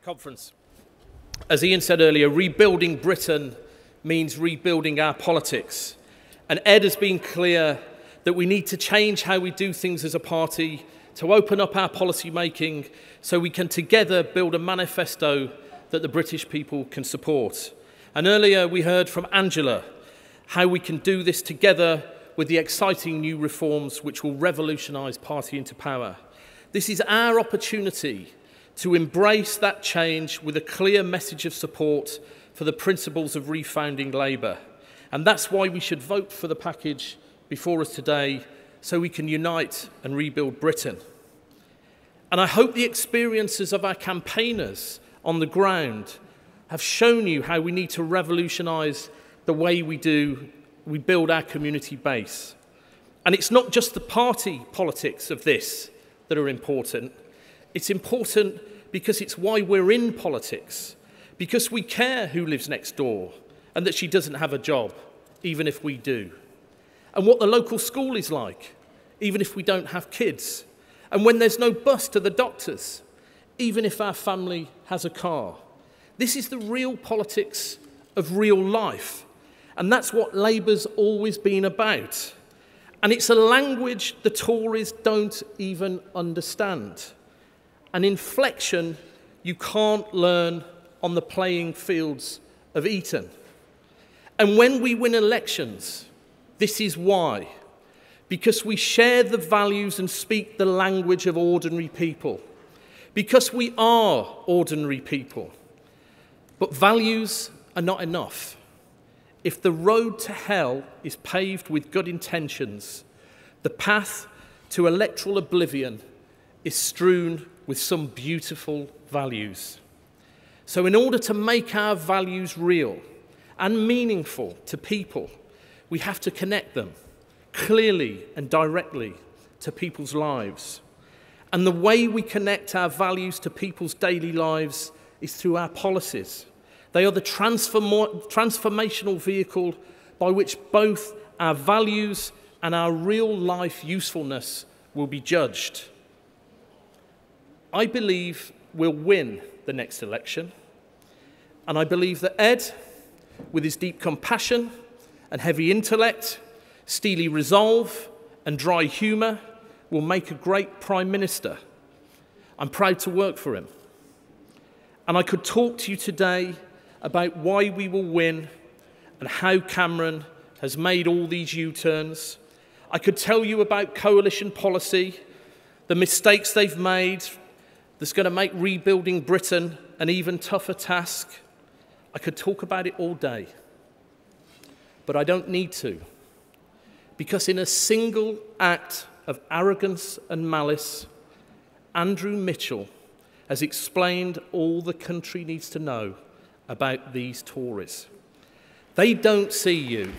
conference. As Ian said earlier, rebuilding Britain means rebuilding our politics. And Ed has been clear that we need to change how we do things as a party, to open up our policy making so we can together build a manifesto that the British people can support. And earlier we heard from Angela how we can do this together with the exciting new reforms which will revolutionise party into power. This is our opportunity to embrace that change with a clear message of support for the principles of refounding Labour. And that's why we should vote for the package before us today, so we can unite and rebuild Britain. And I hope the experiences of our campaigners on the ground have shown you how we need to revolutionise the way we build our community base. And it's not just the party politics of this that are important. It's important because it's why we're in politics, because we care who lives next door and that she doesn't have a job, even if we do, and what the local school is like, even if we don't have kids, and when there's no bus to the doctors, even if our family has a car. This is the real politics of real life, and that's what Labour's always been about. And it's a language the Tories don't even understand. An inflection you can't learn on the playing fields of Eton. And when we win elections, this is why. Because we share the values and speak the language of ordinary people. Because we are ordinary people. But values are not enough. If the road to hell is paved with good intentions, the path to electoral oblivion is strewn with some beautiful values. So in order to make our values real and meaningful to people, we have to connect them clearly and directly to people's lives. And the way we connect our values to people's daily lives is through our policies. They are the transformational vehicle by which both our values and our real life usefulness will be judged. I believe we'll win the next election, and I believe that Ed, with his deep compassion and heavy intellect, steely resolve and dry humour, will make a great Prime Minister. I'm proud to work for him. And I could talk to you today about why we will win and how Cameron has made all these U-turns. I could tell you about coalition policy, the mistakes they've made that's going to make rebuilding Britain an even tougher task. I could talk about it all day, but I don't need to, because in a single act of arrogance and malice, Andrew Mitchell has explained all the country needs to know about these Tories. They don't see you.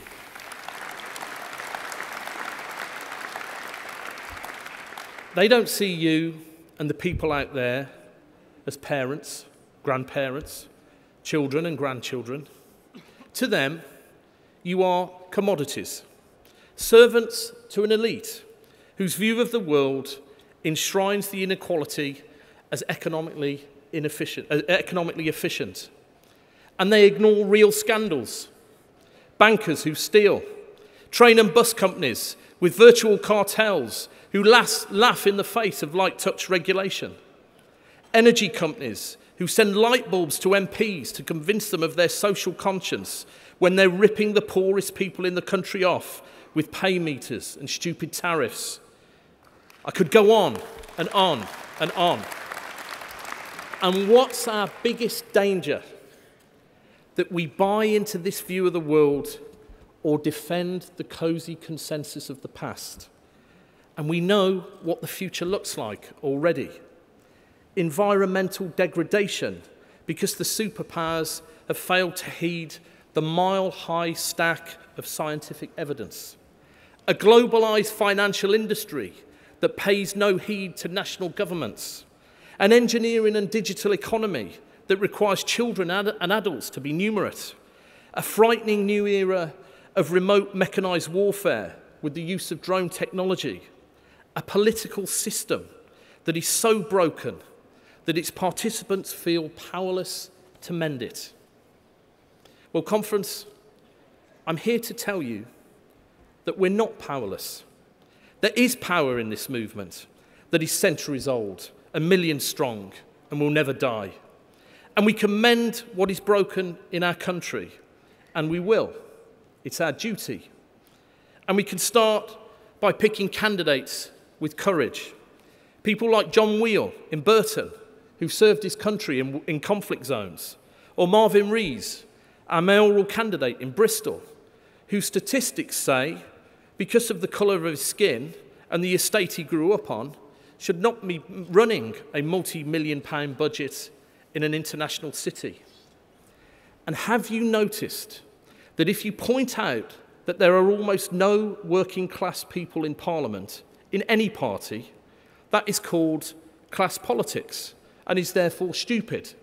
They don't see you and the people out there as parents, grandparents, children and grandchildren. To them, you are commodities, servants to an elite whose view of the world enshrines the inequality as economically efficient. And they ignore real scandals, bankers who steal, train and bus companies with virtual cartels who laugh in the face of light touch regulation, energy companies who send light bulbs to MPs to convince them of their social conscience when they're ripping the poorest people in the country off with pay meters and stupid tariffs. I could go on and on and on. And what's our biggest danger? That we buy into this view of the world or defend the cosy consensus of the past. And we know what the future looks like already. Environmental degradation, because the superpowers have failed to heed the mile-high stack of scientific evidence. A globalised financial industry that pays no heed to national governments. An engineering and digital economy that requires children and adults to be numerate. A frightening new era of remote mechanised warfare with the use of drone technology. A political system that is so broken that its participants feel powerless to mend it. Well, conference, I'm here to tell you that we're not powerless. There is power in this movement that is centuries old, a million strong, and will never die. And we can mend what is broken in our country, and we will. It's our duty. And we can start by picking candidates with courage. People like John Wheel in Burton, who served his country in conflict zones, or Marvin Rees, our mayoral candidate in Bristol, whose statistics say, because of the colour of his skin and the estate he grew up on, should not be running a multi-million-pound budget in an international city. And have you noticed that if you point out that there are almost no working-class people in Parliament, in any party, that is called class politics and is therefore stupid.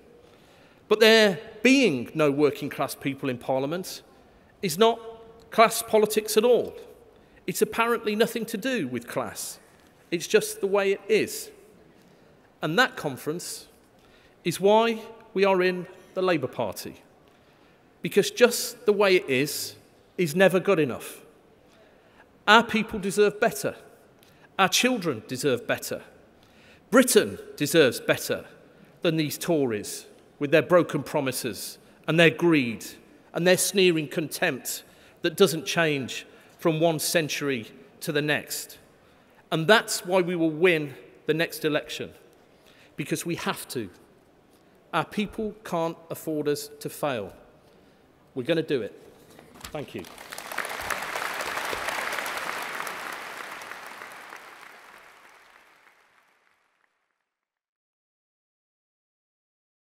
But there being no working-class people in Parliament is not class politics at all. It's apparently nothing to do with class. It's just the way it is. And that, conference, is why we are in the Labour Party. Because just the way it is never good enough. Our people deserve better. Our children deserve better. Britain deserves better than these Tories with their broken promises and their greed and their sneering contempt that doesn't change from one century to the next. And that's why we will win the next election, because we have to. Our people can't afford us to fail. We're going to do it. Thank you.